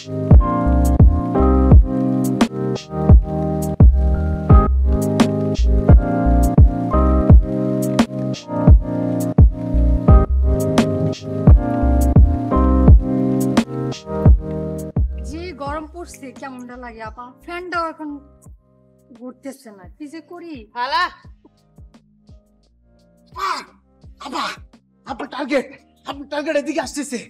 যে গরম পড়ছে কেমনটা লাগে আপা, ফ্যানটাও এখন ঘুরতেছে না, কি যে করি। হালা আপা, আপনার টার্গেট এদিকে আসতেছে।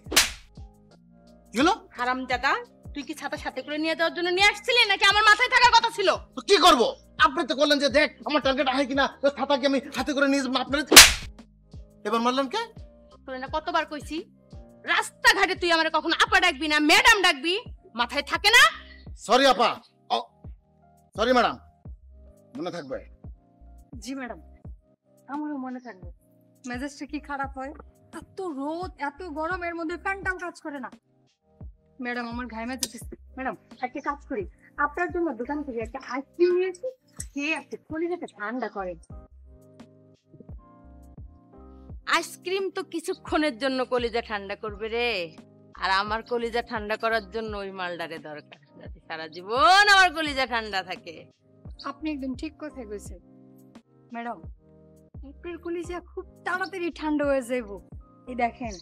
কি হলো? হারামজাদা, তুই কি ছাতা সাথে করে নিয়ে যাওয়ার জন্য নিয়ে আসছিলি নাকি আমার মাথায় থাকার কথা ছিল? তো কি করব? আপনি তো বললেন যে দেখ আমার টার্গেট আহে কিনা, তো ছাতাকে আমি হাতে করে নিয়ে যাবো। আপনার এবার মারলেন কে? তোর না কতবার কইছি রাস্তাঘাটে তুই আমারে কখনো আপা ডাকবি না, ম্যাডাম ডাকবি, মাথায় থাকে না? সরি আপা, সরি ম্যাডাম, মনে থাকবে। জি ম্যাডাম, আমারও মনে থাকবে। মেজাজটা কি খারাপ হয়, এত রোদ এত গরম, এর মধ্যে ফ্যানটাও কাজ করে না। ম্যাডাম আমার ঘামে যেতেছে। ম্যাডাম একটা কাজ করি, আপনার জন্য দোকান থেকে একটা আইসক্রিম নিয়েছি, খেয়ে একটা কলিজাটা ঠান্ডা করে। আইসক্রিম তো কিছুক্ষণের জন্য কলিজা ঠান্ডা করবে রে, আর আমার কলিজা ঠান্ডা করার জন্য ওই মালডারে দরকার, যাতে সারা জীবন আমার কলিজা ঠান্ডা থাকে। আপনি একদম ঠিক কথা কইছেন ম্যাডাম, আপনার কলিজা খুব তাড়াতাড়ি ঠান্ডা হয়ে যাইব। এই দেখেন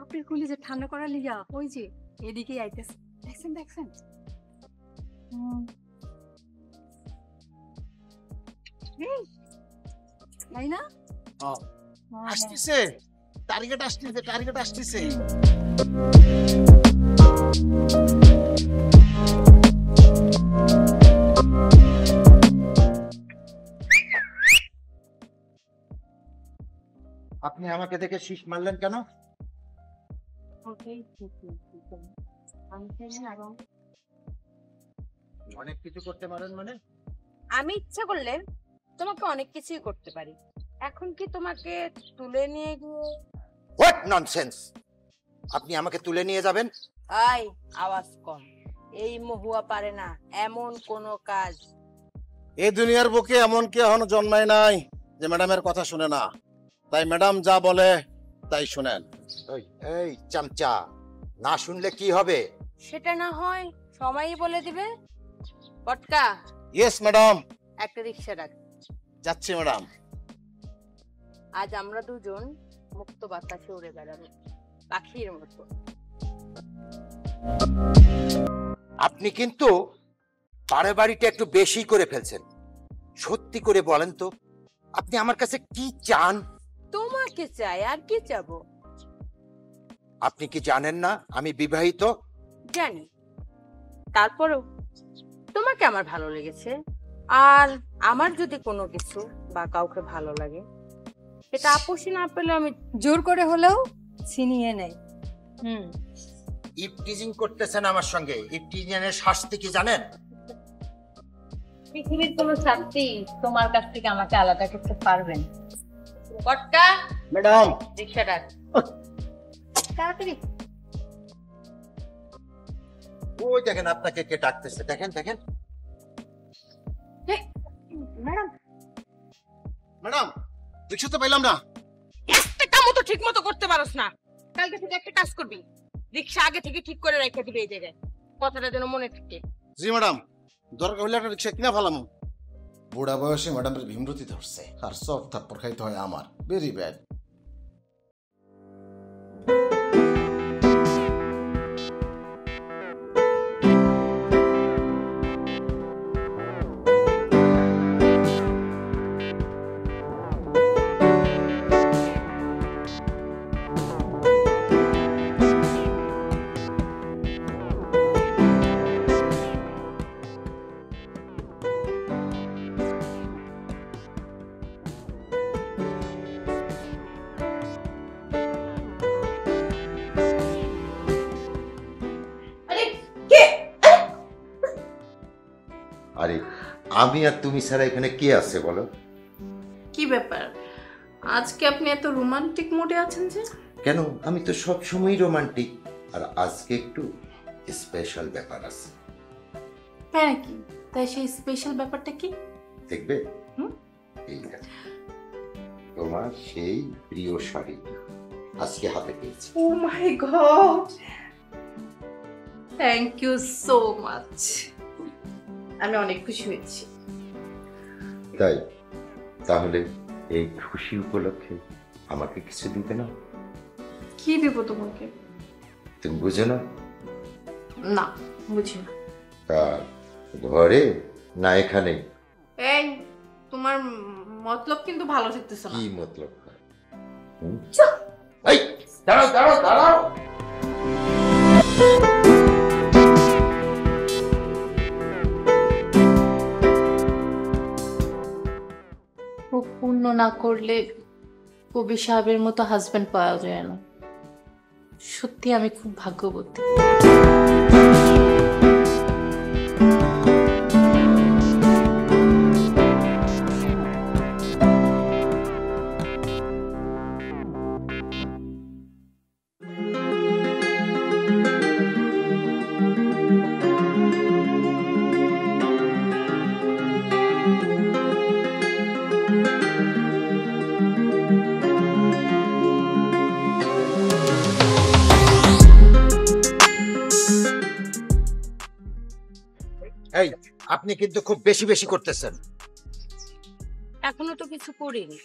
আপনার কলিজা ঠান্ডা করার লিগা ওই যে এদিকেই আইতেছে, দেখছেন দেখছেন। তাই না? আসতেছে টার্গেট, আসতেছে। আপনি আমাকে দেখে শীষ মারলেন কেন? অনেক কিছু করতে পারেন মানে? আমি ইচ্ছা করলে তোমাকে অনেক কিছুই করতে পারি। এখন কি তোমাকে তুলে নিয়ে গিয়ে? What nonsense! আপনি আমাকে তুলে নিয়ে যাবেন? আই আওয়াজ কম, এই মহুয়া পারে না এমন কোন কাজ। এই দুনিয়ার বুকে এমন কি এখনো জন্মায় নাই যে ম্যাডামের কথা শুনে না, তাই ম্যাডাম যা বলে তাই শুনেন। এই চামচা, না শুনলে কি হবে? সেটা না হয় সময়ই বলে দিবে। পটকা, ইয়েস ম্যাডাম। একটা রিক্সা ডাক। যাচ্ছি ম্যাডাম। আজ আমরা দুজন মুক্ত বাতাসে উড়ে বেড়াবো পাখির মতো। আপনি কিন্তু বাড়াবাড়িটা একটু বেশি করে ফেলছেন। সত্যি করে বলেন তো, আপনি আমার কাছে কি চান? তোমাকে চাই, আর কি চাবো? আপনি কি জানেন না আমি বিবাহিত? জানি, তারপরেও তোমাকে আমার ভালো লেগেছে। আর আমার যদি কোনো কিছু বা কাউকে ভালো লাগে, এটা আপোষই না পেলে আমি জোর করে হলেও ছিনিয়ে নেই। ইফটিজিং করতেছেন আমার সঙ্গে। ইফটিজিংয়ের শাস্তি কি জানেন? পৃথিবীর কোনো ছাত্রী তোমার কাছ থেকে আমাকে আলাদা করতে পারবেন? পটকা, ম্যাডাম রিক্সা ডাক তাড়াতাড়ি। ওই দেখেন আপনাকে কে ডাকতেছে, দেখেন দেখেন। ম্যাডাম ম্যাডাম, রিক্সা তো পাইলাম না। একটা কামও তো ঠিক মতো করতে পারোস না। কালকে থেকে একটা কাজ করবি, রিক্সা আগে থেকে ঠিক করে রেখে দিবি এই জায়গায়, কথাটা যেন মনে থাকে। জি ম্যাডাম, দরকার হলে একটা রিক্সা কিনা ফেলাম। বুড়া বয়সে ম্যাডামের ভীমরতি ধরছে, আর সব থাপ্পড় খাইতে হয় আমার। Very bad. আরে আমি আর তুমি ছাড়া এখানে কে আছে বলো? কি ব্যাপার, আজকে আপনি এত রোমান্টিক মোডে আছেন যে? কেন, আমি তো সব সময় রোমান্টিক, আর আজকে একটু স্পেশাল ব্যাপার আছে। তাই নাকি? তাই সেই স্পেশাল ব্যাপারটা কি? দেখবে? এই দেখো, তোমার সেই প্রিয় শাড়ি আজকে হাতে পেয়েছি। Oh my God, thank you so much, আমি অনেক খুশি হয়েছি। তাই তাহলে এই খুশি উপলক্ষে আমাকে কিছু দিবে না? কি দেব তোমাকে? তুমি বুঝো না? না, বুঝি না। ঘরে না এখানে? এই, তোমার মতলব কিন্তু ভালো থাকতেছে না। কি মতলব? এই দাঁড়াও দাঁড়াও দাঁড়াও। খুব পূর্ণ না করলে কবি সাহেবের মতো হাজবেন্ড পাওয়া যায় না। সত্যি আমি খুব ভাগ্যবতী। এই আপনি কিন্তু খুব বেশি বেশি করতেছেন। এখনো তো কিছু করিনি,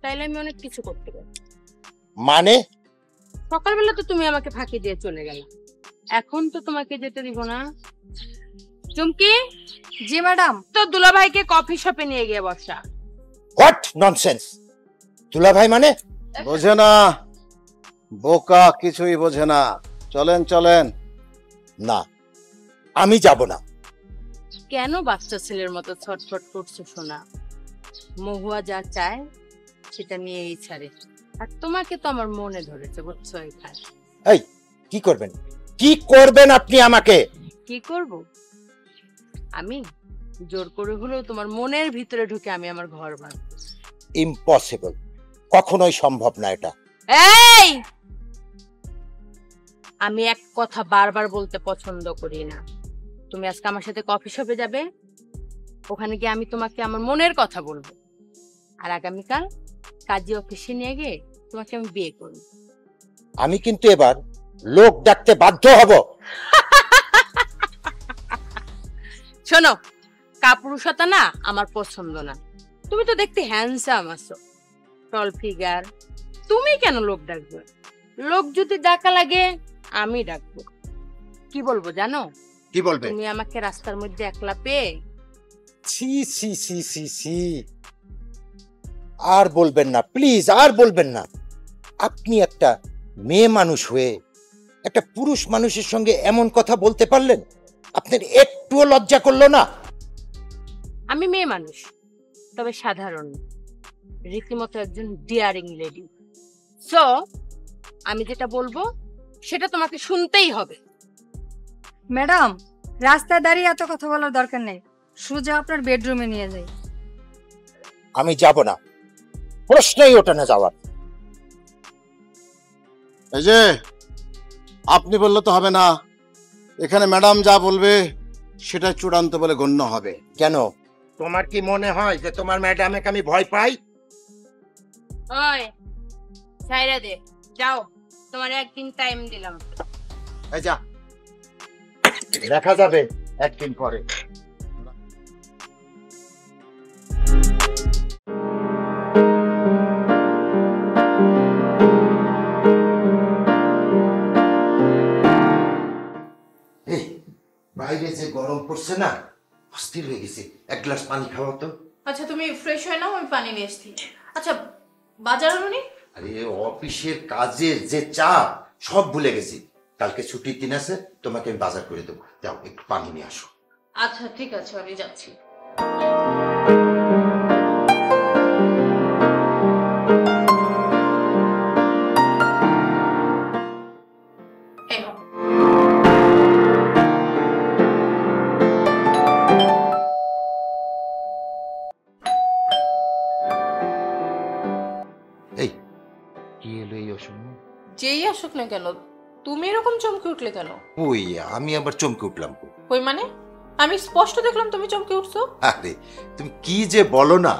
তাইলে আমি অনেক কিছু করতে পারি। মানে? সকালবেলা তো তুমি আমাকে ফাঁকি দিয়ে চলে গেলে, এখন তো তোমাকে যেতে দিব না। চুমকি, জি ম্যাডাম। তো দুলাভাইকে কফি শপে নিয়ে গিয়ে বসা। What nonsense! দুলাভাই মানে? বোঝে না, বোকা, কিছুই বোঝে না। চলেন চলেন। না, আমি যাব না। কেন বাচ্চা ছেলের মতো ছটফট করছো সোনা? মহুয়া যা চায় সেটা নিয়েই ছাড়ে, আর তোমাকে তো আমার মনে ধরেছে, বুঝছো? এখানে এই কি করবেন, কি করবেন আপনি আমাকে? কি করব? আমি জোর করে হলেও তোমার মনের ভিতরে ঢুকে আমি আমার ঘর বানাবো। ইম্পসিবল, কখনোই সম্ভব না এটা। এই, আমি এক কথা বারবার বলতে পছন্দ করি না। তুমি আজকে আমার সাথে কফি শপে যাবে, ওখানে গিয়ে আমি তোমাকে আমার মনের কথা বলবো, আর আগামীকাল কাজী অফিসে নিয়ে গিয়ে তোমাকে আমি বিয়ে করব। আমি কিন্তু এবার লোক ডাকতে বাধ্য হব। শোনো, কাপুরুষতা না আমার পছন্দ না। তুমি তো দেখতে হ্যান্ডসাম আছো, টল ফিগার, তুমি কেন লোক ডাকবে? লোক যদি ডাকা লাগে আমি ডাকবো। কি বলবো জানো? কি বলবে? তুমি আমাকে রাস্তার মধ্যে একলা পেয়ে ছি ছি ছি ছি ছি, আর বলবেন না প্লিজ, আর বলবেন না। আপনি একটা মেয়ে মানুষ হয়ে একটা পুরুষ মানুষের সঙ্গে এমন কথা বলতে পারলেন? আপনার একটুও লজ্জা করলো না? আমি মেয়ে মানুষ, তবে সাধারণ, রীতিমতো একজন ডিয়ারিং লেডি। সো আমি যেটা বলবো সেটা তোমাকে শুনতেই হবে। ম্যাডাম, রাস্তায় দাঁড়িয়ে এত কথা বলার দরকার নেই, সোজা আপনার বেডরুমে নিয়ে যাই। আমি যাব না, প্রশ্নই ওঠে না যাওয়ার। এই যে আপনি বললে তো হবে না, এখানে ম্যাডাম যা বলবে সেটা চূড়ান্ত বলে গণ্য হবে। কেন, তোমার কি মনে হয় যে তোমার ম্যাডামকে আমি ভয় পাই? ওই ছাইরা দে, যাও, তোমার একদিন টাইম দিলাম। এই যা, দেখা যাবে একদিন পরে। এই বাইরে যে গরম পড়ছে না, অস্থির হয়ে গেছে। এক গ্লাস পানি খাওয়া তো। আচ্ছা, তুমি ফ্রেশ হয়ে নাও, আমি পানি নিয়ে এসছি। আচ্ছা, বাজার আনোনি? আরে অফিসের কাজের যে চাপ সব ভুলে গেছি। কালকে ছুটির দিন আছে, তোমাকে আমি বাজার করে দেবো। যাও একটু পানি নিয়ে আসো। আচ্ছা ঠিক আছে, আমি যাচ্ছি। এই নাও। এই কি এলো এই অসময়? যেই আসুক না কেন, তুমি এরকম চমকে উঠলে কেন? ওই আমি আবার চমকে উঠলাম। ওই মানে? আমি স্পষ্ট দেখলাম তুমি চমকে উঠছো। আরে তুমি কি যে বলো না,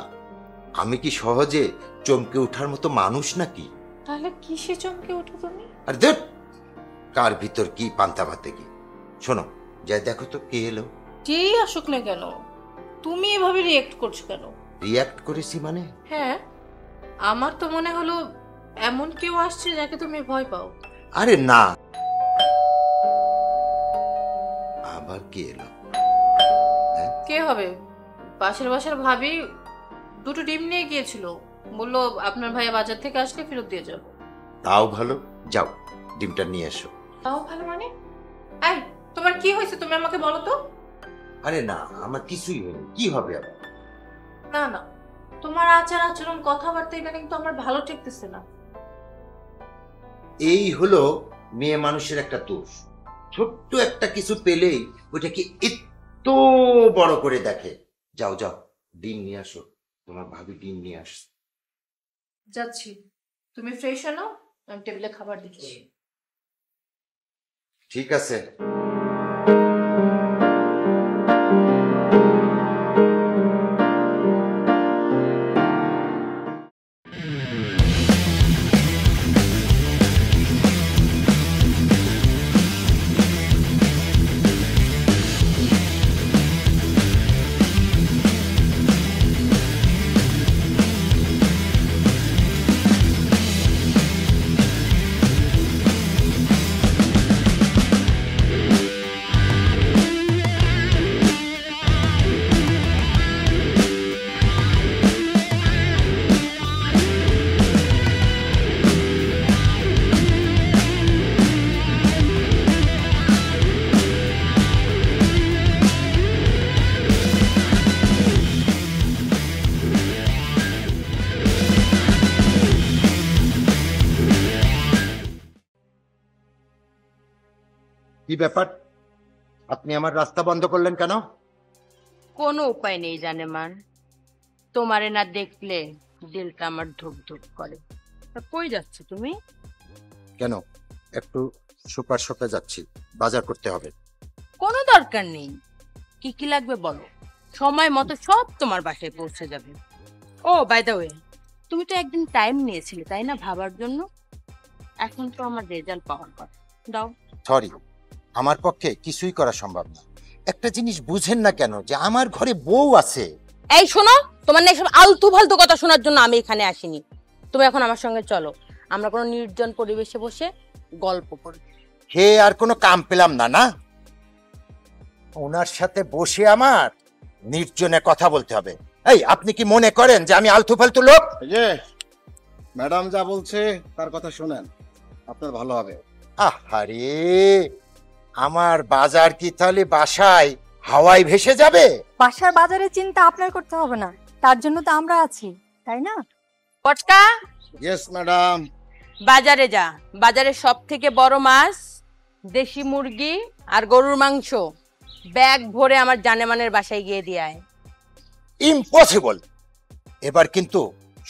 আমি কি সহজে চমকে ওঠার মতো মানুষ নাকি? তাহলে কিসে চমকে উঠো তুমি? আর দেখ, কার ভিতর কি পান্তা ভাতে কি। শোনো, যাই দেখো তো কে এলো। যেই আসুক না কেন, তুমি এভাবে রিয়েক্ট করছো কেন? রিয়াক্ট করেছি মানে? হ্যাঁ, আমার তো মনে হলো এমন কেউ আসছে যাকে তুমি ভয় পাও। আরে না, আবার কে এলো? কে হবে? পাশের বাসার ভাবি দুটো ডিম নিয়ে গিয়েছিল, বললো আপনার ভাইয়া বাজার থেকে আসলে ফেরত দিয়ে যাবো। তাও ভালো, যাও ডিমটা নিয়ে এসো। তাও ভালো মানে? এই, তোমার কি হয়েছে তুমি আমাকে বলো তো। আরে না, আমার কিছুই হয়নি, কি হবে আবার? না না, তোমার আচার আচরণ কথাবার্তা এটা কিন্তু আমার ভালো ঠেকতেছে না। এই হলো মেয়ে মানুষের একটা দোষ। ছোট্ট একটা কিছু পেলেই ওইটাকে এত বড় করে দেখে। যাও যাও, ডিম নিয়ে আসো, তোমার ভাবি ডিম নিয়ে আসছে। যাচ্ছি, তুমি ফ্রেশ হও, আমি টেবিলে খাবার দিচ্ছি। ঠিক আছে। কি ব্যাপার, আপনি আমার রাস্তা বন্ধ করলেন কেন? কোনো উপায় নেই জানেমান, তোমারে না দেখলে দিলটা আমার ধুক ধুক করে। তা কই যাচ্ছ তুমি? কেন, একটু সুপার শপে যাচ্ছি, বাজার করতে হবে। কোনো দরকার নেই, কি কি লাগবে বলো, সময় মতো সব তোমার বাসায় পৌঁছে যাবে। ও বাই দ্য ওয়ে, তুমি তো একদিন টাইম নিয়েছিলে তাই না ভাবার জন্য? এখন তো আমার রেজাল্ট পাওয়ার কথা, দাও। সরি, আমার পক্ষে কিছুই করা সম্ভব না। একটা জিনিস বুঝেন না কেন, যে আমার ঘরে বউ আছে। এই শোনো, তোমার না এসব আলতু ফালতু কথা শোনার জন্য আমি এখানে আসিনি। তুমি এখন আমার সঙ্গে চলো, আমরা কোনো নির্জন পরিবেশে বসে গল্প করি। হে আর কোনো কাম পেলাম না, না ওনার সাথে বসে আমার নির্জনে কথা বলতে হবে। এই, আপনি কি মনে করেন যে আমি আলতু ফালতু লোক? এই যে ম্যাডাম যা বলছে তার কথা শুনেন, আপনার ভালো হবে। আহারে, আমার বাজার কি তাহলে বাসায় হাওয়ায় ভেসে যাবে? বাসার বাজারের চিন্তা আপনার করতে হবে না, তার জন্য তো আমরা আছি, তাই না? পটকা, ইয়েস ম্যাডাম। বাজারে যা, বাজারে সব থেকে বড় মাছ, দেশি মুরগি আর গরুর মাংস ব্যাগ ভরে আমার জানেমানের বাসায় গিয়ে দিয়ে আয়। ইম্পসিবল। এবার কিন্তু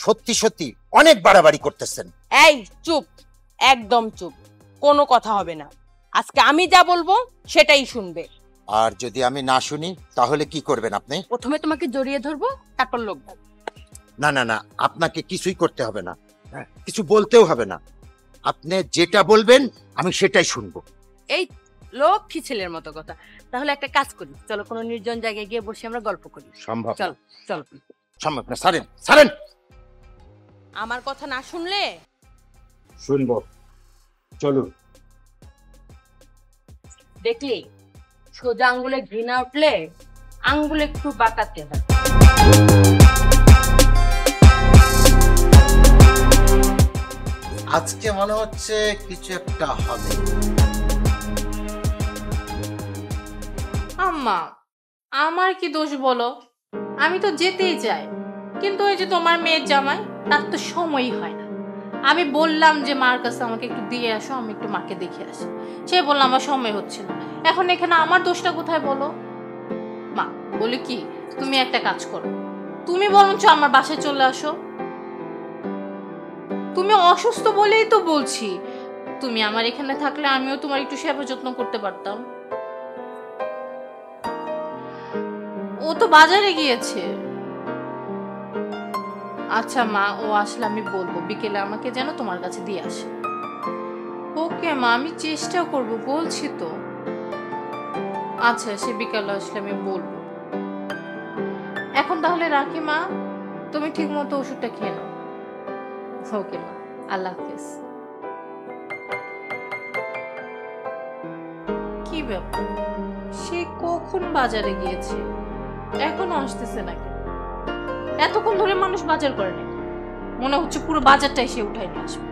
সত্যি সত্যি অনেক বাড়াবাড়ি করতেছেন। এই চুপ, একদম চুপ, কোনো কথা হবে না। আজকে আমি যা বলবো সেটাই শুনবে। আর যদি আমি না শুনি তাহলে কি করবেন আপনি? প্রথমে তোমাকে জড়িয়ে ধরবো, তারপর লোক ডাকবো। না না না, আপনাকে কিছুই করতে হবে না, কিছু বলতেও হবে না। আপনি যেটা বলবেন আমি সেটাই শুনবো। এই লক্ষ্মী ছেলের মতো কথা। তাহলে একটা কাজ করি, চলো কোনো নির্জন জায়গায় গিয়ে বসে আমরা গল্প করি। সম্ভব চল চল। সম্ভব না, ছাড়েন ছাড়েন। আমার কথা না শুনলে শুনবো, চলুন। দেখলি, সোজা আঙ্গুলে ঘৃণা উঠলে আঙ্গুলে একটু বাঁকাতে হয়। আজকে মনে হচ্ছে কিছু একটা হবে। আম্মা, আমার কি দোষ বলো? আমি তো যেতেই চাই, কিন্তু ওই যে তোমার মেয়ের জামাই, তার তো সময়ই হয় না। আমি বললাম যে মার কাছে আমাকে একটু দিয়ে আসো, আমি একটু মাকে দেখে আসি। সে বললাম আমার সময় হচ্ছে না। এখন এখানে আমার দোষটা কোথায় বলো? মা বলে কি, তুমি একটা কাজ করো, তুমি বরঞ্চ আমার বাসায় চলে আসো। তুমি অসুস্থ বলেই তো বলছি, তুমি আমার এখানে থাকলে আমিও তোমার একটু সেবা যত্ন করতে পারতাম। ও তো বাজারে গিয়েছে। আচ্ছা মা, ও আসলে আমি বলবো বিকেলে আমাকে যেন তোমার কাছে দিয়ে আসে। ওকে মা, আমি চেষ্টা করব, বলছি তো। আচ্ছা, সে বিকালে আসলে আমি বলবো। এখন তাহলে রাখি মা, তুমি ঠিক মতো ওষুধটা খেয়ে নাও। ওকে মা, আল্লাহ হাফেজ। কি ব্যাপার, সে কখন বাজারে গিয়েছে, এখনো আসতেছে নাকি? এতক্ষণ ধরে মানুষ বাজার করে না, মনে হচ্ছে পুরো বাজারটাই সে উঠাই নিয়ে আসবে।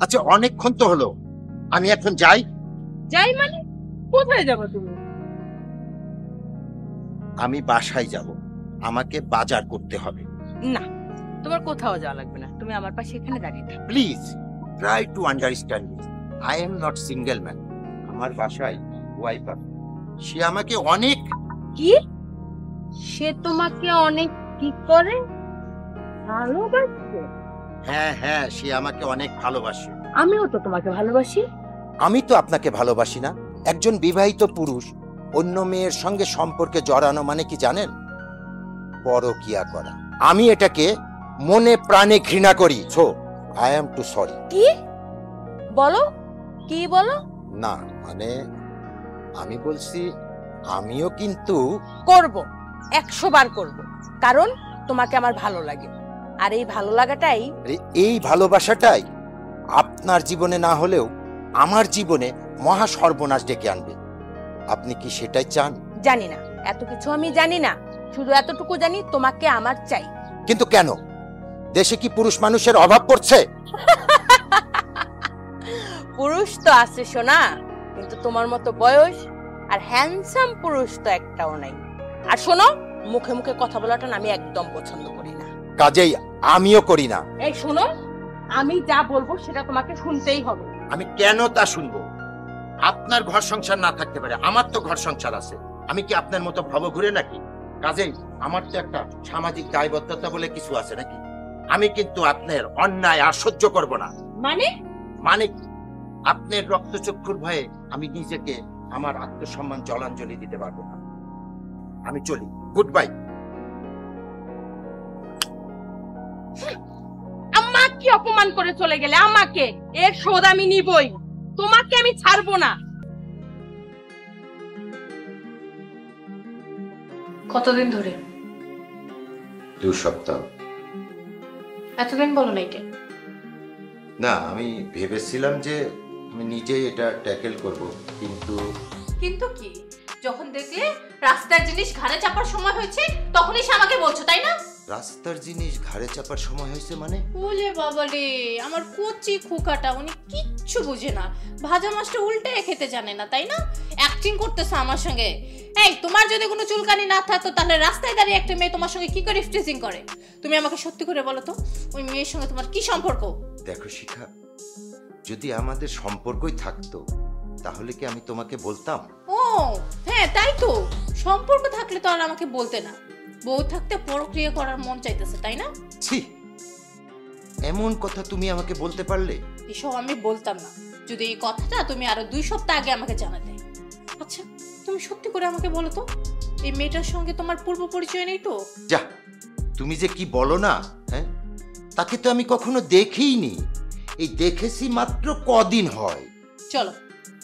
আচ্ছা, অনেকক্ষণ তো হলো, আমি এখন যাই। যাই মানে? কোথায় যাবো তুমি? আমি বাসায় যাব, আমাকে বাজার করতে হবে। না, তোমার কোথাও যাওয়া লাগবে না, তুমি আমার পাশে এখানে দাঁড়িয়ে থাকো। Please try to understand me. I am not single man. আমার বাসায় ওয়াইফ আছে, সে আমাকে অনেক। কি? সে তোমাকে অনেক কি করে? ভালোবাসে? হ্যাঁ হ্যাঁ, সে আমাকে অনেক ভালোবাসে। আমিও তো তোমাকে ভালোবাসি। আমি তো আপনাকে ভালোবাসি না। একজন বিবাহিত পুরুষ অন্য মেয়ের সঙ্গে সম্পর্কে জড়ানো মানে কি জানেন? পরকিয়া করা। আমি এটাকে মনে প্রাণে ঘৃণা করি। So I am too sorry. কি বলো? কি বলো? না মানে আমি বলছি আমিও কিন্তু করব, 100 বার করব, কারণ তোমাকে আমার ভালো লাগে। আর এই ভালো লাগাটাই, এই ভালোবাসাটাই আপনার জীবনে না হলেও আমার জীবনে মহা সর্বনাশ ডেকে আনবে। আপনি কি সেটাই চান? জানি না, এত কিছু আমি জানি না, শুধু এতটুকু জানি তোমাকে আমার চাই। কিন্তু কেন? দেশে কি পুরুষ মানুষের অভাব পড়ছে? পুরুষ তো আছে সোনা, কিন্তু তোমার মতো বয়স আর হ্যান্ডসাম পুরুষ তো একটাও নাই। আর শোনো, মুখে মুখে কথা বলাটা আমি একদম পছন্দ করি না। কাজেই আমিও করি না। এই শোনো, আমি যা বলবো সেটা তোমাকে শুনতেই হবে। আমি কেন তা শুনবো? আপনার ঘর সংসার না থাকতে পারে, আমার তো ঘর সংসার আছে। আমি কি আপনার মতো ভবঘুরে নাকি? কাজেই আমার তো একটা সামাজিক দায়বদ্ধতা বলে কিছু আছে নাকি? আমি কিন্তু আপনার অন্যায় আর সহ্য করব না। মানে? মানে আপনার রক্তচক্ষুর ভয়ে আমি নিজেকে, আমার আত্মসম্মান জলাঞ্জলি দিতে পারবো না। আমি চলি, গুড বাই। আমাকে অপমান করে চলে গেলে আমাকে এর শোধ আমি নিবই, তোমাকে আমি ছাড়বো না। কতদিন ধরে? 2 সপ্তাহ। এতদিন বলো নাই কেন? না, আমি ভেবেছিলাম যে আমি নিজেই এটা ট্যাকেল করব, কিন্তু কিন্তু কি? যখন দেখলে রাস্তার জিনিস ঘাড়ে চাপার সময় হয়েছে তখনই সে আমাকে বলছো, তাই না? রাস্তার জিনিস ঘাড়ে চাপার সময় হয়েছে মানে? ওলে বাবা রে, আমার কচি খোকাটা, উনি কিচ্ছু বুঝে না, ভাজা মাছটা উল্টে খেতে জানে না, তাই না? অ্যাক্টিং করতেছে আমার সঙ্গে। এই, তোমার যদি কোনো চুলকানি না থাকতো তাহলে রাস্তায় দাঁড়িয়ে একটা মেয়ে তোমার সঙ্গে কি করে স্ট্রেচিং করে? তুমি আমাকে সত্যি করে বলো তো, ওই মেয়ের সঙ্গে তোমার কি সম্পর্ক? দেখো শিখা, যদি আমাদের সম্পর্কই থাকতো তাহলে কি আমি তোমাকে বলতাম? ও হ্যাঁ, তাই তো। সম্পর্ক থাকলে তো আর আমাকে বলতে না। বউ থাকতে পরক্রিয়া করার মন চাইতেছে, তাই না? ছি, এমন কথা তুমি আমাকে বলতে পারলে? এসব আমি বলতাম না যদি এই কথাটা তুমি আরো 2 সপ্তাহ আগে আমাকে জানাতে। আচ্ছা, তুমি সত্যি করে আমাকে বলো তো, এই মেয়েটার সঙ্গে তোমার পূর্ব পরিচয় নেই তো? যা, তুমি যে কি বলো না, হ্যাঁ? তাকে তো আমি কখনো দেখিইনি। এই দেখেছি মাত্র কদিন হয়। চলো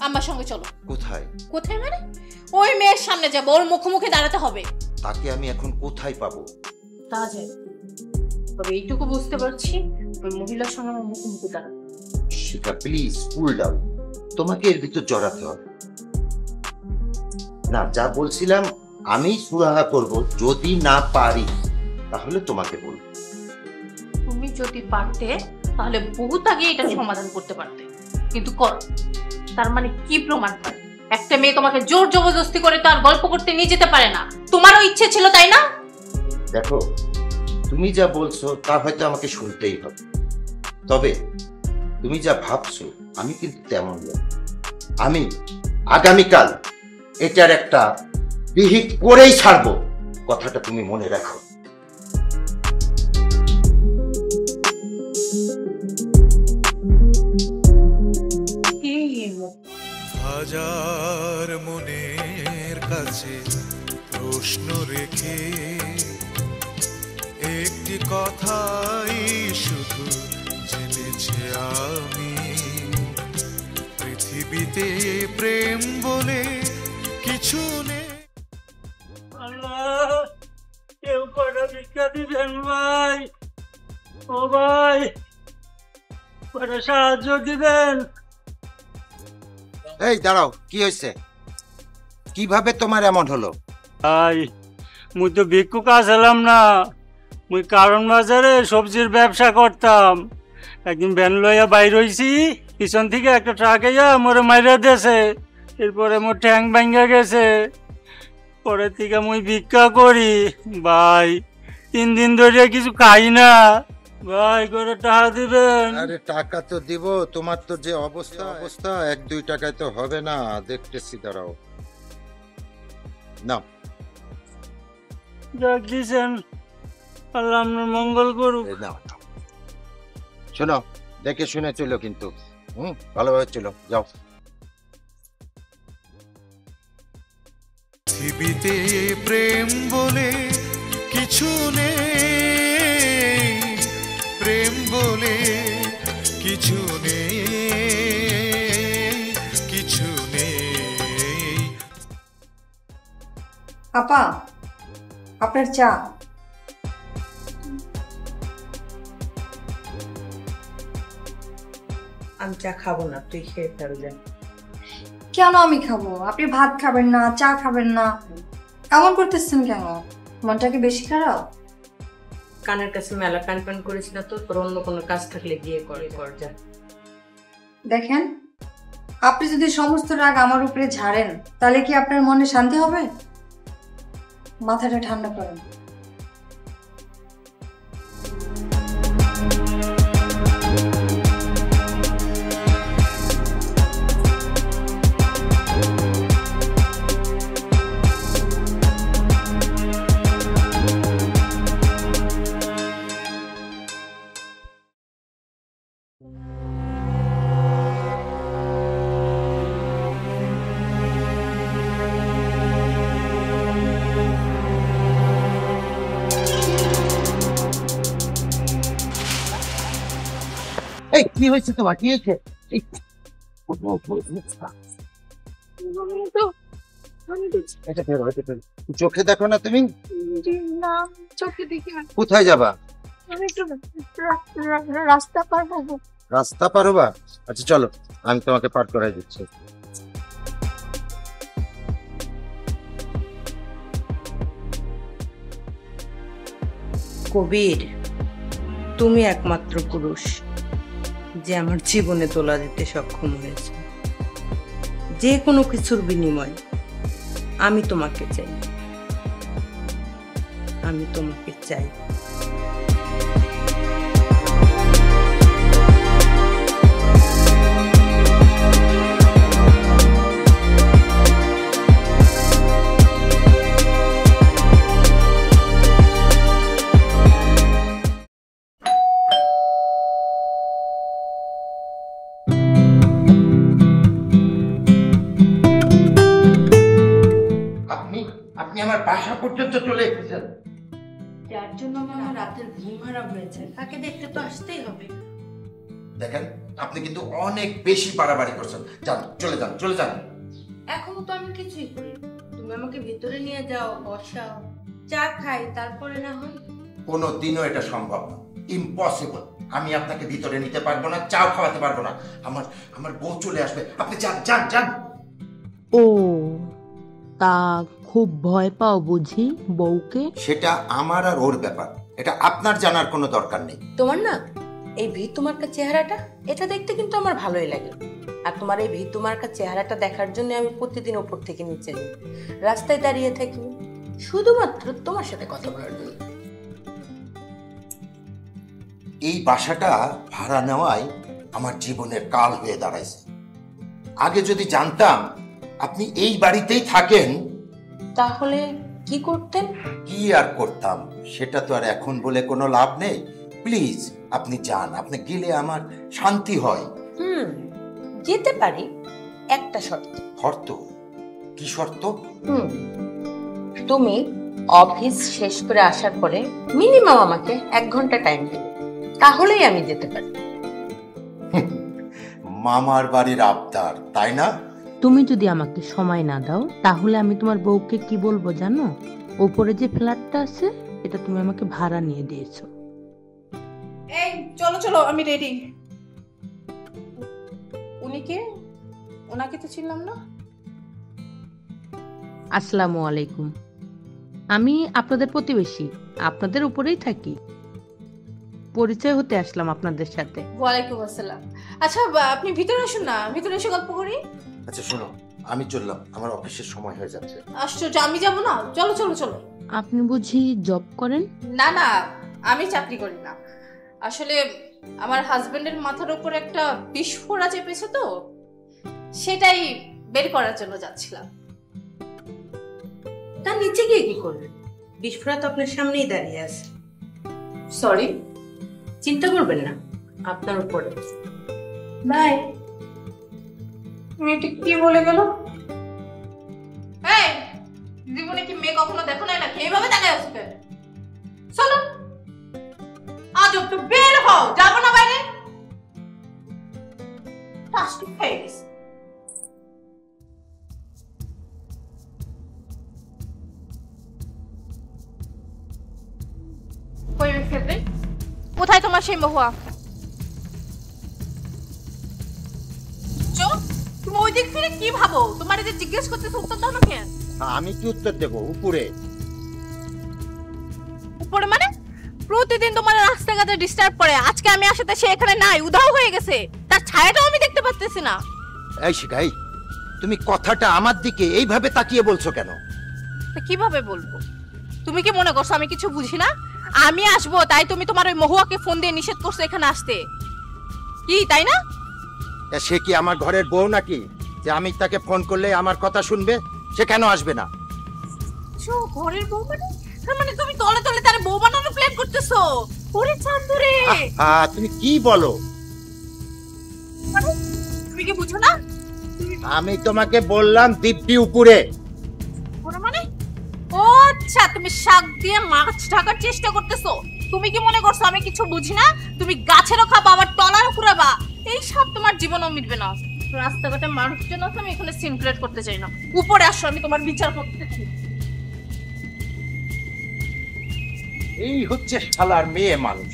আমার সঙ্গে চলো। কোথায়? কোথায় মানে? ওই মেয়ের সামনে যাবো, ওর মুখোমুখি দাঁড়াতে হবে। তাকে আমি এখন কোথায় পাবো? তা যায়, তবে এইটুকু বুঝতে পারছি, ওই মহিলার সঙ্গে আমার মুখোমুখি দাঁড়াবো। শিখা প্লিজ কুল ডাউন, তোমাকে এর ভিতর জড়াতে হবে না। যা বলছিলাম আমি সুরাহা করব, যদি না পারি তাহলে তোমাকে বলবো। তুমি যদি পারতে তাহলে বহুত আগে এটা সমাধান করতে পারতে, কিন্তু করো। তার মানে কি প্রমাণ পায়? একটা মেয়ে তোমাকে জোর জবরদস্তি করে তো আর গল্প করতে নিয়ে যেতে পারে না। তোমারও ইচ্ছে ছিল, তাই না? দেখো, তুমি যা বলছো তা হয়তো আমাকে শুনতেই হবে, তবে তুমি যা ভাবছো আমি কিন্তু তেমন নই। আমি আগামীকাল এটার একটা বিহিত করেই ছাড়বো, কথাটা তুমি মনে রাখো। হাজার মনের কাছে প্রশ্ন রেখে একটি কথাই শুধু জেনেছি আমি, পৃথিবীতে প্রেম বলে কিছু নেই। আল্লাহ, কেউ কটা ভিক্ষা দিবেন ভাই? ও ভাই, কটা সাহায্য দিবেন? এই দাঁড়াও, কি হয়েছে? কিভাবে তোমার এমন হলো? ভাই, মুই তো ভিক্ষুক আসলাম না, মুই কারণ বাজারে সবজির ব্যবসা করতাম। একদিন ভ্যান লইয়া বাইর হইছি, পিছন থেকে একটা ট্রাক আইয়া মোরে মাইরা দিয়েছে, এরপরে মোর ঠ্যাং ভাঙ্গা গেছে। পরে থেকে মুই ভিক্ষা করি ভাই, 3 দিন ধরে কিছু খাই না ভাই, করে টাকা দিবেন? আরে টাকা তো দিব, তোমার তো যে অবস্থা 1-2 টাকায় তো হবে না, দেখতেছি, দাঁড়াও। না, যাক দিছেন, আল্লাহ আপনার মঙ্গল করুক। নাও, শোনো, দেখে শুনে চলো কিন্তু, ভালোভাবে চলো, যাও। পৃথিবীতে প্রেম বলে কিছু নেই, প্রেম বলে কিছু নেই, কিছু নেই। আপা, আপনার চা। আমি চা খাবো না, তুই খেয়ে ফেলবে। কেন আমি খাবো? আপনি ভাত খাবেন না, চা খাবেন না, এমন করতেছেন কেন? মনটা কি বেশি খারাপ? কানের কাছে মেলা প্যান প্যান করিস না তো, তোর অন্য কোনো কাজ থাকলে গিয়ে কর যা। দেখেন, আপনি যদি সমস্ত রাগ আমার উপরে ঝাড়েন তাহলে কি আপনার মনে শান্তি হবে? মাথাটা ঠান্ডা করেন। এই কি হয়েছে তোমার? কি হয়েছে? চোখে দেখো না তুমি? চোখে দেখি না। কোথায় যাবা? আমি একটু রাস্তা পার হবো। রাস্তা পার হবা? আচ্ছা চলো, আমি তোমাকে পার করাই দিচ্ছি। কবির, তুমি একমাত্র পুরুষ যে আমার জীবনে তোলা দিতে সক্ষম হয়েছে। যে কোনো কিছুর বিনিময়ে আমি তোমাকে চাই, আমি তোমাকে চাই। আপনি আমার বাসা পর্যন্ত চলে এসেছেন, যার জন্য আমার রাতের ঘুম হারাম হয়েছে, তাকে দেখতে তো আসতেই হবে। দেখেন আপনি কিন্তু অনেক বেশি বাড়াবাড়ি করছেন। যান, চলে যান, চলে যান। এখনো তো আমি কিছুই করি, তুমি আমাকে ভিতরে নিয়ে যাও, বসাও, চা খাই, তারপরে না হয়। কোনো দিনও এটা সম্ভব না, ইম্পসিবল। আমি আপনাকে ভিতরে নিতে পারবো না, চাও খাওয়াতে পারবো না। আমার বউ চলে আসবে, আপনি যান যান যান। ও, তা খুব ভয় পাও বুঝি বউকে? সেটা আমার আর ওর ব্যাপার, এটা আপনার জানার কোনো দরকার নেই। তোমার না এই ভিতুমার্কা চেহারাটা, এটা দেখতে কিন্তু আমার ভালোই লাগে। আর তোমার এই ভিতুমার্কা চেহারাটা দেখার জন্য আমি প্রতিদিন উপর থেকে নিচে যাই, রাস্তায় দাঁড়িয়ে থাকি শুধুমাত্র তোমার সাথে কথা বলার জন্য। এই বাসাটা ভাড়া নেওয়ায় আমার জীবনের কাল হয়ে দাঁড়াইছে। আগে যদি জানতাম আপনি এই বাড়িতেই থাকেন, তাহলে কি করতেন? কি আর করতাম সেটা তো আর এখন বলে কোনো লাভ নেই। প্লিজ আপনি যান, আপনি গেলে আমার শান্তি হয়। যেতে পারি, একটা শর্ত। শর্ত? কি শর্ত? তুমি অফিস শেষ করে আসার পরে মিনিমাম আমাকে 1 ঘন্টা টাইম দেবে, তাহলেই আমি যেতে পারি। মামার বাড়ির আবদার, তাই না? তুমি যদি আমাকে সময় না দাও তাহলে আমি তোমার বউকে কি বলবো জানো? ওপরে যে ফ্ল্যাটটা আছে এটা তুমি আমাকে ভাড়া নিয়ে দিয়েছো। এই চলো চলো, আমি রেডি। উনি কে? ওনাকে তো চিনলাম না। আসসালামু আলাইকুম। আমি আপনাদের প্রতিবেশী, আপনাদের উপরেই থাকি। পরিচয় হতে আসলাম আপনাদের সাথে। ওয়ালাইকুম আসসালাম। আচ্ছা আপনি ভিতরে আসুন না, ভিতরে এসে গল্প করি। আচ্ছা শোনো, আমি চললাম, আমার অফিসের সময় হয়ে যাচ্ছে। আশ্চর্য, আমি যাবো না? চলো চলো চলো। আপনি বুঝি জব করেন? না না, আমি চাকরি করি না। আসলে আমার হাজবেন্ডের মাথার উপর একটা বিস্ফোরা চেপেছে, তো সেটাই বের করার জন্য যাচ্ছিলাম। তার নিচে গিয়ে কি করবেন? বিস্ফোরা তো আপনার সামনেই দাঁড়িয়ে আছে। সরি। চিন্তা করবেন না, আপনার উপরে। বাই। মেয়েটি কি বলে গেল? এই জীবনে কি মেয়ে কখনো দেখো নাই নাকি? এইভাবে তাকায় আছো কেন? চলো, আজ একটু বের হও। যাবো না বাইরে? প্লাস্টিক খেয়ে গেছে। কোথায় তোমার সেই মহুয়া? তুমি ওই দিক ফিরে কি ভাবো? তোমার যে জিজ্ঞেস করতেছে উত্তর দাও না কেন? আমি কি উত্তর দেবো? উপরে। উপরে মানে? প্রতিদিন তোমার রাস্তাঘাটে ডিস্টার্ব করে। আজকে আমি আসাতে সে এখানে নাই, উধাও হয়ে গেছে। তার ছায়াটাও আমি দেখতে পাচ্তেছি না। এই শিখাই, তুমি কথাটা আমার দিকে এইভাবে তাকিয়ে বলছো কেন? কিভাবে বলবো? তুমি কি মনে করছো আমি কিছু বুঝি না? আমি আসবো তাই তুমি তোমার ওই মহুয়াকে ফোন দিয়ে নিষেধ করছো এখানে আসতে, কি তাই না? সে কি আমার ঘরের বউ নাকি যে আমি তাকে ফোন করলে আমার কথা শুনবে? সে কেন আসবে না? ঘরের বউ মানে? তার মানে তুমি তলে তলে তার বউ বানানোর প্ল্যান করতেছো? ওরে চান্দুরে, তুমি কি বলো? তুমি কি বুঝো না? আমি তোমাকে বললাম দিব্যি উপরে। ওরা মানে? ও আচ্ছা, তুমি শাক দিয়ে মাছ ঢাকার চেষ্টা করতেছো। তুমি কি মনে করছো আমি কিছু বুঝি না? তুমি গাছেরও খাবা আবার তলারও কুড়াবা। এই সব তোমার জীবনও মিটবে না। রাস্তাঘাটে মানুষজন আছে, আমি এখানে সিন ক্রিয়েট করতে চাই না। উপরে আসো, আমি তোমার বিচার করতে চাই। এই হচ্ছে শালার মেয়ে মানুষ।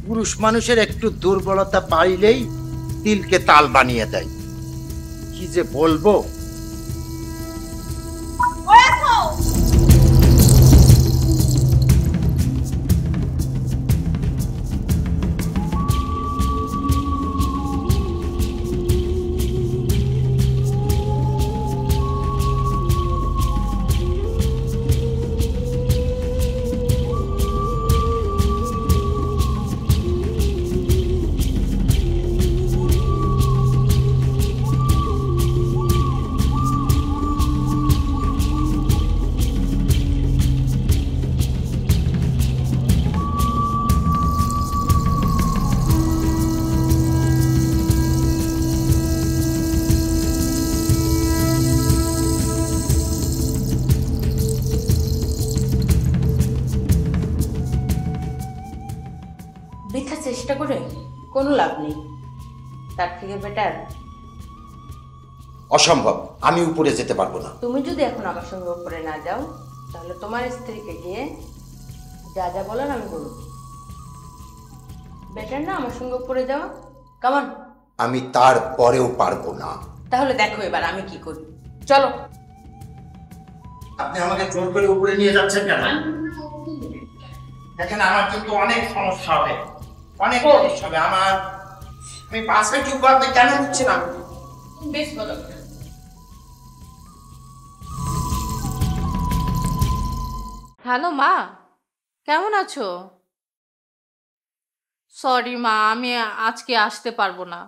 পুরুষ মানুষের একটু দুর্বলতা পাইলেই তিলকে তাল বানিয়ে দেয়। কি যে বলবো। বৃথা চেষ্টা করে কোনো লাভ নেই, তার থেকে বেটার। অসম্ভব, আমি উপরে যেতে পারবো না। তুমি যদি এখন আমার সঙ্গে উপরে না যাও তাহলে তোমার স্ত্রীকে গিয়ে যা যা বলার আমি বলবো। বেটার না আমার সঙ্গে উপরে যাওয়া? কামান। আমি তারপরেও পারবো না। তাহলে দেখো এবার আমি কি করি। চলো। আপনি আমাকে জোর করে উপরে নিয়ে যাচ্ছেন কেন? দেখেন আমার কিন্তু অনেক সমস্যা হবে, অনেক সমস্যা হবে আমার। আমি বাসে ঠিক করতে কেন হচ্ছে না? বেশ বলো। হ্যালো মা, কেমন আছো? সরি মা, আমি আজকে আসতে পারবো না,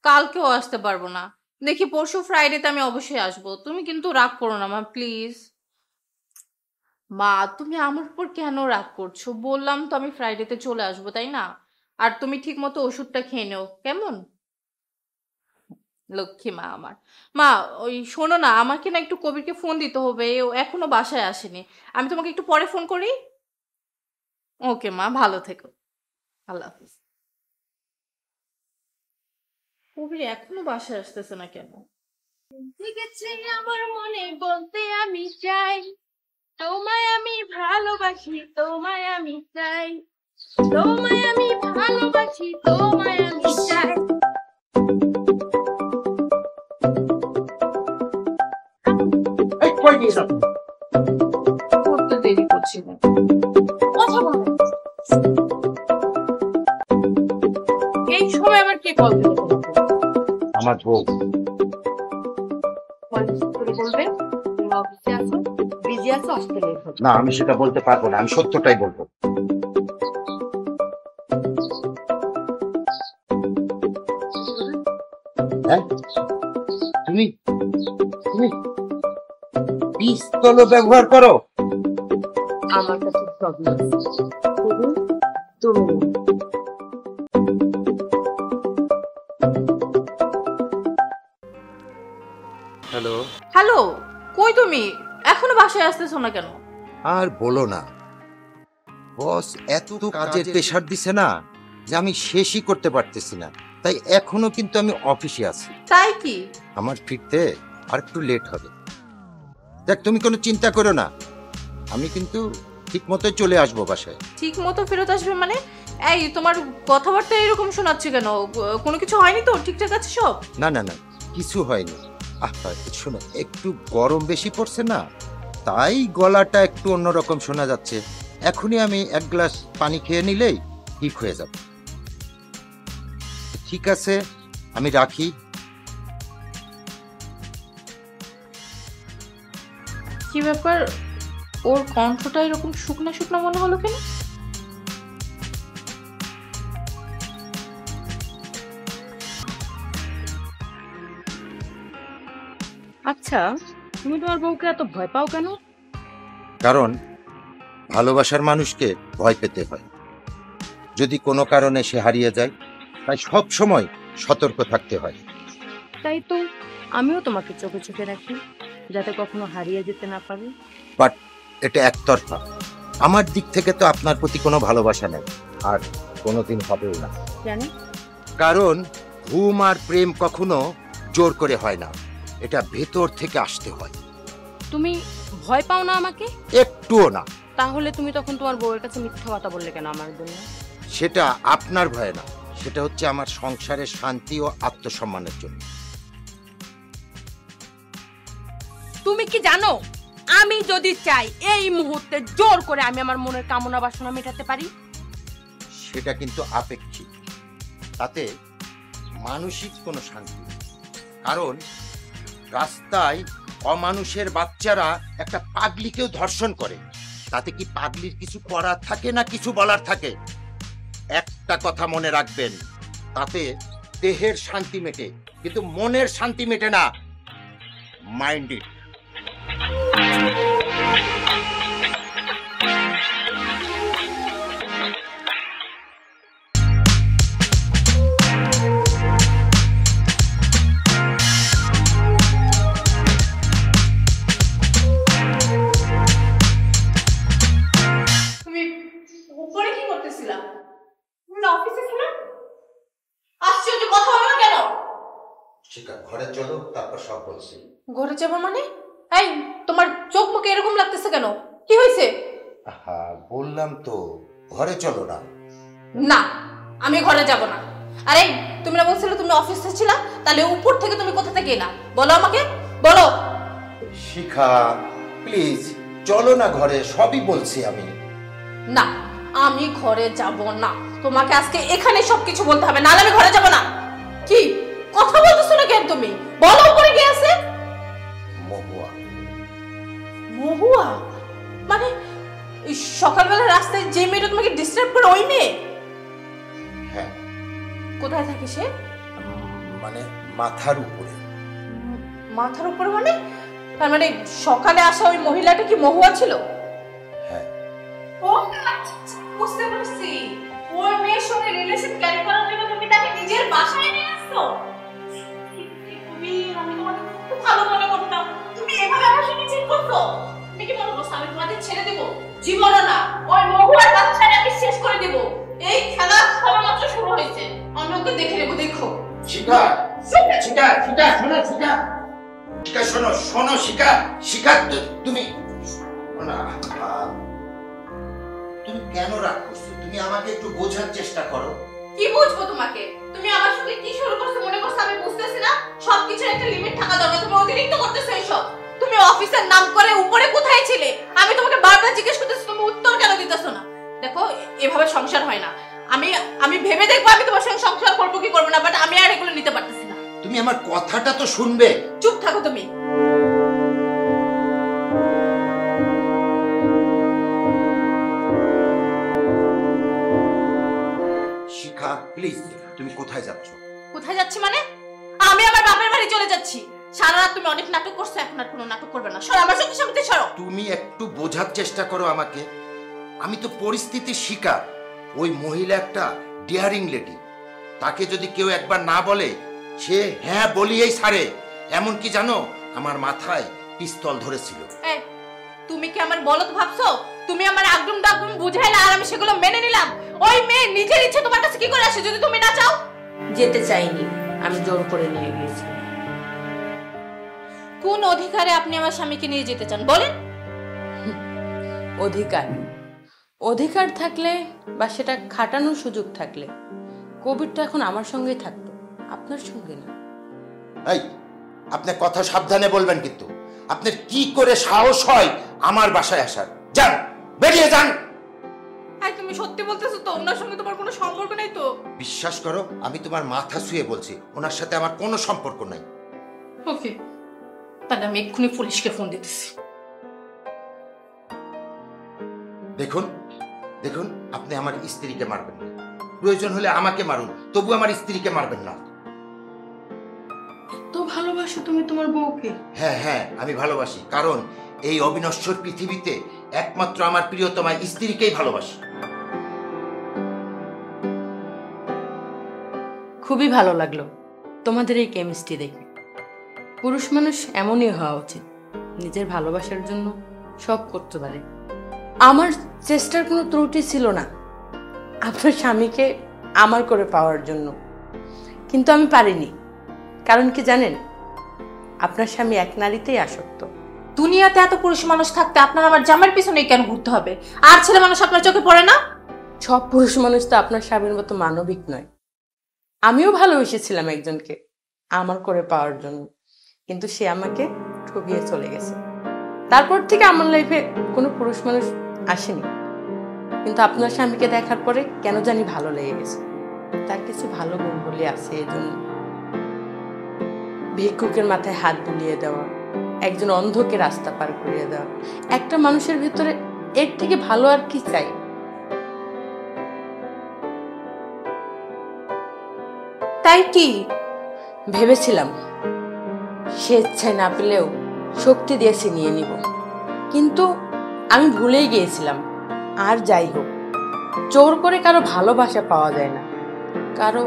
কালকেও আসতে পারবো না। দেখি পরশু ফ্রাইডেতে আমি অবশ্যই আসবো। তুমি কিন্তু রাগ করো না মা, প্লিজ। মা তুমি আমার উপর কেন রাগ করছো? বললাম তো আমি ফ্রাইডেতে চলে আসবো, তাই না? আর তুমি ঠিক মতো ওষুধটা খেয়ে নেও, কেমন? লক্ষ্মী মা আমার। মা ওই শোনো না, আমাকে না একটু কবিরকে ফোন দিতে হবে, ও এখনো বাসায় আসেনি। আমি তোমাকে একটু পরে ফোন করি। ওকে মা, ভালো থেকো, আল্লাহ হাফিজ। কবির এখনো বাসায় আসতেছে না কেন? আমার মনে বলতে আমি চাই, তোমায় আমি ভালোবাসি, তোমায় আমি চাই, তোমায় আমি ভালোবাসি, তোমায় আমি চাই। এই কই গেছ? করতে দেরি করছি না, কথা বলো। এই সময় আবার কে কল দিল? আমার বউ। বলবে তুমি অফিসে আছো, বিজি আছো, আসতে লেট হবে। না, আমি সেটা বলতে পারবো না, আমি সত্যটাই বলবো। হ্যাঁ, তুমি তুমি পিস্তল ব্যবহার করো? আমার কাছে প্রবলেম আছে, তুমি হ্যালো। হ্যালো, কই তুমি? এখনো বাসায় আসতেছো না কেন? আর বলো না, বস এত কাজের প্রেশার দিছে না যে আমি শেষই করতে পারতেছি না, তাই এখনো কিন্তু আমি অফিসে আছি। তাই কি? আমার ফিরতে আর একটু লেট হবে। দেখ, তুমি কোনো চিন্তা করো না, আমি কিন্তু ঠিক মতোই চলে আসবো বাসায়। ঠিক মতো ফেরত আসবে মানে? এই তোমার কথাবার্তা এরকম শোনাচ্ছে কেন? কোনো কিছু হয়নি তো? ঠিকঠাক আছে সব? না না না, কিছু হয়নি। শোনো, একটু গরম বেশি পড়ছে না, তাই গলাটা একটু অন্যরকম শোনা যাচ্ছে। এখনই আমি এক গ্লাস পানি খেয়ে নিলেই ঠিক হয়ে যাবে। ঠিক আছে, আমি রাখি। কি ব্যাপার, ওর কণ্ঠটা এরকম শুকনা শুকনা মনে হলো কেন? আচ্ছা, তুমি তোমার বউকে এত ভয় পাও কেন? কারণ ভালোবাসার মানুষকে ভয় পেতে হয়। যদি কোনো কারণে সে হারিয়ে যায়, তাই সব সময় সতর্ক থাকতে হয়। তাই তো আমিও তোমাকে চোখে চোখে রাখি, যাতে কখনো হারিয়ে যেতে না পারি। বাট এটা একতরফা। আমার দিক থেকে তো আপনার প্রতি কোনো ভালোবাসা নেই, আর কোনোদিন হবেও না। জানি। কারণ ঘুম আর প্রেম কখনো জোর করে হয় না, এটা ভেতর থেকে আসতে হয়। তুমি ভয় পাও না আমাকে? একটুও না। তাহলে তুমি তখন তোমার বউয়ের কাছে মিথ্যা কথা বললে কেন আমার জন্য? সেটা আপনার ভয় না, সেটা হচ্ছে আমার সংসারের শান্তি ও আত্মসম্মানের জন্য। তুমি কি জানো, আমি যদি চাই এই মুহূর্তে জোর করে আমি আমার মনের কামনা বাসনা মেটাতে পারি? সেটা কিন্তু আপেক্ষিক, তাতে মানসিক কোনো শান্তি নেই। কারণ রাস্তায় অমানুষের বাচ্চারা একটা পাগলিকেও ধর্ষণ করে, তাতে কি পাগলির কিছু করার থাকে না কিছু বলার থাকে? একটা কথা মনে রাখবেন, তাতে দেহের শান্তি মেটে, কিন্তু মনের শান্তি মেটে না। Mind it. তুমি উপরে কি করতেছিলা? তুমি অফিসে ছিলে? আশ্চর্য, কথা বলো না কেন? শিখা, ঘরে চলো, তারপর সব বলছি। ঘরে যাবো মানে? এই তোমার চোখ মুখে এরকম লাগতেছে কেন? কি হয়েছে? হ্যাঁ, বললাম তো, ঘরে চলো না। না, আমি ঘরে যাব না। আরে তুমি না বলছিলে তুমি অফিসে ছিলা, তাহলে উপর থেকে তুমি কোথা থেকে এলা? বলো আমাকে, বলো। শিখা প্লিজ চলো না ঘরে, সবই বলছি আমি। না, আমি ঘরে যাব না। তোমাকে আজকে এখানে সবকিছু বলতে হবে, নাহলে আমি ঘরে যাব না। কি কথা বলতেছো না কেন তুমি? বলো উপরে কে আছে? মহুয়া। মহুয়া মানে সকালবেলা রাস্তায় যে মেয়েটা তোমাকে ডিস্টার্ব করে, ওই মেয়ে? কোথায় থাকে সে? মানে মাথার উপরে। মাথার উপরে মানে? তার মানে সকালে আসা ওই মহিলাটা কি মহুয়া ছিল? হ্যাঁ। ও বুঝতে পারছি, ওর মেয়ের সঙ্গে রিলেশন ক্যারি করার জন্য তুমি তাকে নিজের বাসায় নিয়ে আসছো। আমি তোমাকে খুব ভালো মনে করতাম, তুমি এভাবে আমার সঙ্গে চিট করছো। তুমি কি মনে করছো আমি তোমাদের ছেড়ে দেবো? জীবনও না, ওই মহুয়ার বাচ্চাটা আমি শেষ করে দেব। এই খেলা সবেমাত্র শুরু হয়েছে, আমি ওকে দেখে নেবো। দেখো শিখা, শিখা, শিখা, শোনো শিখা, শিখা শোনো, শোনো শিখা, শিখা তুমি তুমি কেন রাগ করছো? তুমি আমাকে একটু বোঝার চেষ্টা করো। কি বুঝবো তোমাকে? তুমি আমার সঙ্গে কি শুরু করছো মনে করছো আমি বুঝতেছি না? সবকিছুর একটা লিমিট থাকা দরকার, তুমি অতিরিক্ত করতেছো এইসব। তুমি অফিসের নাম করে উপরে কোথায় ছিলে? আমি তোমাকে বারবার জিজ্ঞেস করতেছি, তুমি উত্তর কেন দিতেছো না? দেখো এভাবে সংসার হয় না। আমি ভেবে দেখবো আমি তোমার সঙ্গে সংসার করবো কি করবো না, বাট আমি আর এগুলো নিতে পারতেছি না। তুমি আমার কথাটা তো শুনবে। চুপ থাকো তুমি। শিখা প্লিজ, তুমি কোথায় যাচ্ছ? কোথায় যাচ্ছি মানে? আমি আমার বাপের বাড়ি চলে যাচ্ছি। সারা রাত তুমি অনেক নাটক করছো, এখন আর কোনো নাটক করবে না। সরো আমার সঙ্গে সামনে সরো। তুমি একটু বোঝার চেষ্টা করো আমাকে। আমি তো পরিস্থিতির শিকার। ওই মহিলা একটা ডিয়ারিং লেডি, তাকে যদি কেউ একবার না বলে সে হ্যাঁ বলিয়েই ছাড়ে। এমন কি জানো, আমার মাথায় পিস্তল ধরেছিল। তুমি কি আমার বলদ ভাবছো? তুমি আমার আগডুম ডাগডুম বুঝাইলা আর আমি সেগুলো মেনে নিলাম। ওই মেয়ে নিজের ইচ্ছে তোমার কাছে কি করে আসে যদি তুমি না চাও? যেতে চাইনি, আমি জোর করে নিয়ে গিয়েছি। কোন অধিকারে আপনি আমার স্বামীকে নিয়ে যেতে চান বলেন? অধিকার থাকলে বা সেটা খাটানোর সুযোগ থাকলে কবিরটা এখন আমার সঙ্গেই থাকতো, আপনার সঙ্গে না। এই, আপনি কথা সাবধানে বলবেন কিন্তু। আপনার কি করে সাহস হয় আমার বাসায় আসার? যান, বেরিয়ে যান। তুমি সত্যি বলতেছো তো? ওনার সঙ্গে তোমার কোনো সম্পর্ক নেই তো? বিশ্বাস করো, আমি তোমার মাথা ছুঁয়ে বলছি, ওনার সাথে আমার কোনো সম্পর্ক নাই। ওকে, তাহলে আমি এক্ষুনি পুলিশকে ফোন দিতেছি। দেখুন দেখুন, আপনি আমার স্ত্রীকে মারবেন না। প্রয়োজন হলে আমাকে মারুন, তবু আমার স্ত্রীকে মারবেন না। তো ভালোবাসো তুমি তোমার বউকে? হ্যাঁ হ্যাঁ, আমি ভালোবাসি, কারণ এই অবিনশ্বর পৃথিবীতে একমাত্র আমার প্রিয়তমা স্ত্রীকেই ভালোবাসি। খুবই ভালো লাগলো তোমাদের এই কেমিস্ট্রি দেখে। পুরুষ মানুষ এমনই হওয়া উচিত, নিজের ভালোবাসার জন্য সব করতে পারে। আমার চেষ্টার কোনো ত্রুটি ছিল না আপনার স্বামীকে আমার করে পাওয়ার জন্য, কিন্তু আমি পারিনি। কারণ কি জানেন, আপনার স্বামী এক নারীতেই আসক্ত। দুনিয়াতে এত পুরুষ মানুষ থাকতে আপনার আমার জামার পিছনে কেন ঘুরতে হবে? আর ছেলে মানুষ আপনার চোখে পড়ে না? সব পুরুষ মানুষ তো আপনার স্বামীর মতো মানবিক নয়। আমিও ভালোবেসেছিলাম একজনকে আমার করে পাওয়ার জন্য, কিন্তু সে আমাকে ঠকিয়ে চলে গেছে। তারপর থেকে আমার লাইফে কোনো পুরুষ মানুষ আসেনি, কিন্তু আপনার স্বামীকে দেখার পরে কেন জানি ভালো লেগে গেছে। তার কিছু ভালো গুণ বলে আছে, এজন্য ভিক্ষুকের মাথায় হাত বুলিয়ে দেওয়া, একজন অন্ধকে রাস্তা পার করিয়ে দেওয়া। একটা মানুষের ভিতরে এর থেকে ভালো আর কি চাই? তাই কি ভেবেছিলাম স্বেচ্ছায় না পেলেও শক্তি দিয়ে ছিনিয়ে নিব, কিন্তু আমি ভুলেই গিয়েছিলাম। আর যাই হোক, জোর করে কারো ভালোবাসা পাওয়া যায় না, কারো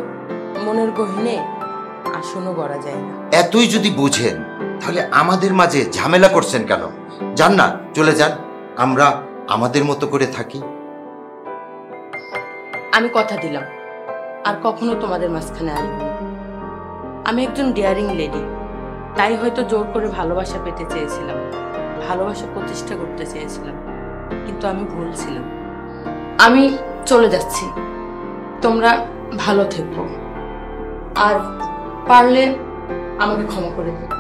মনের গহীনে আসনও গড়া যায় না। এতই যদি বুঝেন তাহলে আমাদের মাঝে ঝামেলা করছেন কেন? যান না, চলে যান, আমরা আমাদের মতো করে থাকি। আমি কথা দিলাম আর কখনো তোমাদের মাঝখানে আসবো না। আমি একজন ডেয়ারিং লেডি, তাই হয়তো জোর করে ভালোবাসা পেতে চেয়েছিলাম, ভালোবাসা প্রতিষ্ঠা করতে চেয়েছিলাম, কিন্তু আমি ভুল ছিলাম। আমি চলে যাচ্ছি, তোমরা ভালো থেকো, আর পারলে আমাকে ক্ষমা করে দিও।